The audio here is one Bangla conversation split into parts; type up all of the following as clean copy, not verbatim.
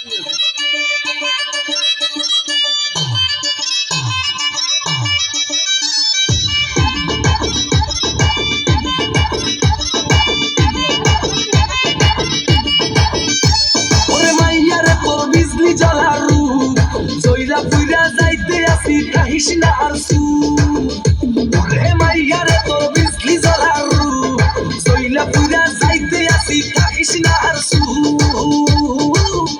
Krishna Arsu, Remayare tor bisli zalaru, Soila pura zaite asi Krishna Arsu.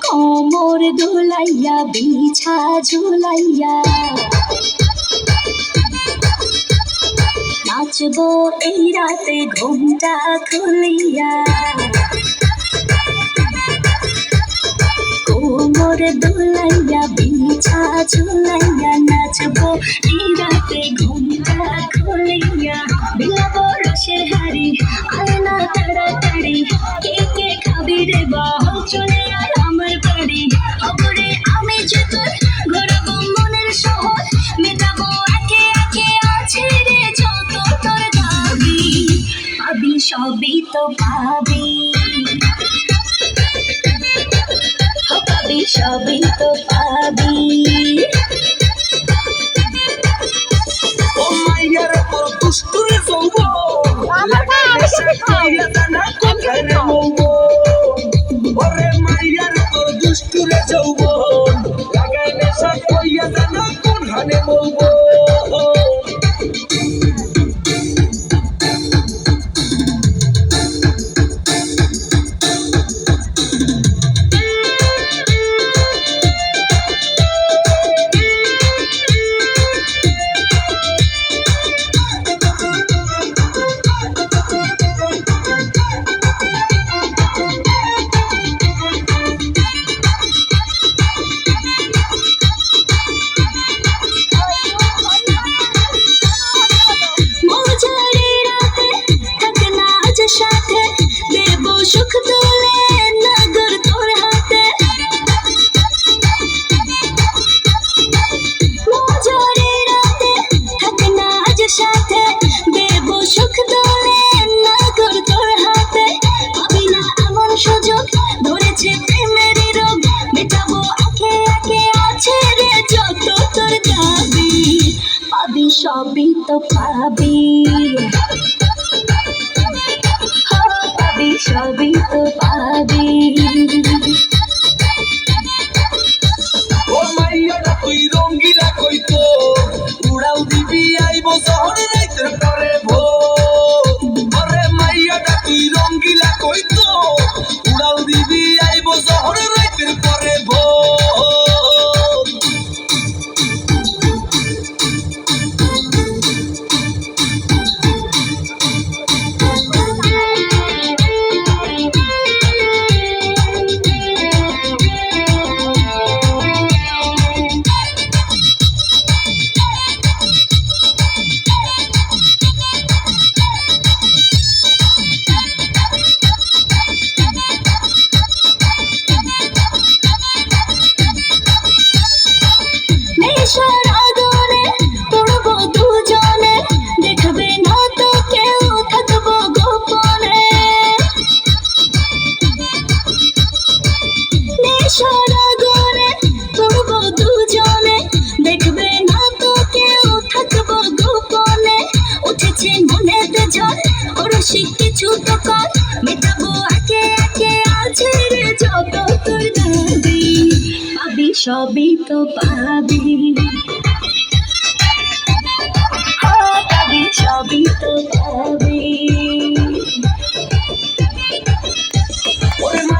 কোমর দোলাইয়া বিছা ঝুলাইয়া নাচবো এই রাতে ঘুমটা খুলিয়া কোমর দোলাইয়া বিছা ঝুলাইয়া নাচবো এই রাতে ঘুমটা খুলিয়া বিলাবো রসের হাড়ি আয়না তাড়াতাড়ি কে কে খাবি রে বাহল চলে আর আমার বাড়ি খবরে আমি যে তোর ঘোরাবো মনের শহর মেটাবো একে একে আছে রে যত তোর দাবি পাবি সবই তো পাবি পাবি সবই তো পাবি ও মাইয়ারে তোর দুষ্টুরে সৌগো লাগাইলে সাকাইয়া জানা কোনখানে মৌগো ওরে মাইয়ারে তোর দুষ্টুরে সৌগো লাগাইলে সাকাইয়া জানা কোনখানে মৌগো সুখ তুলে নগর তোর হাতে মজারে রাতে থাকে না আজ সাথে দেব সুখ তুলে নগর তোর হাতে পাবি না এমন সুযোগ ধরেছে প্রেমের রোগ মেটাবো একে একে আছে রে যত তোর দাবি পাবি সবই তো পাবি সবই তো পাবি ও মাইয়াটা তুই রঙ্গিলা কইতো উড়াও দিবি আইবো শহরে রাইতের পরে ভোর ওরে মাইয়াটা তুই রঙ্গিলা কইতো উড়াও দিবি আইবো শহরে রাইতের পরে ভোর নেশার আগুনে পড়বো দুজনে দেখবে না তো কেউ থাকবো গোপনে নেশার আগুনে পড়বো দুজনে দেখবে না তো কেউ থাকবো গোপনে উঠেছে মনেতে ঝড় রসিক কিছু তো কর মেটাবো একে একে আছে রে যত তোর দাবি পাবি সবই তো পাবি পাবি সবই তো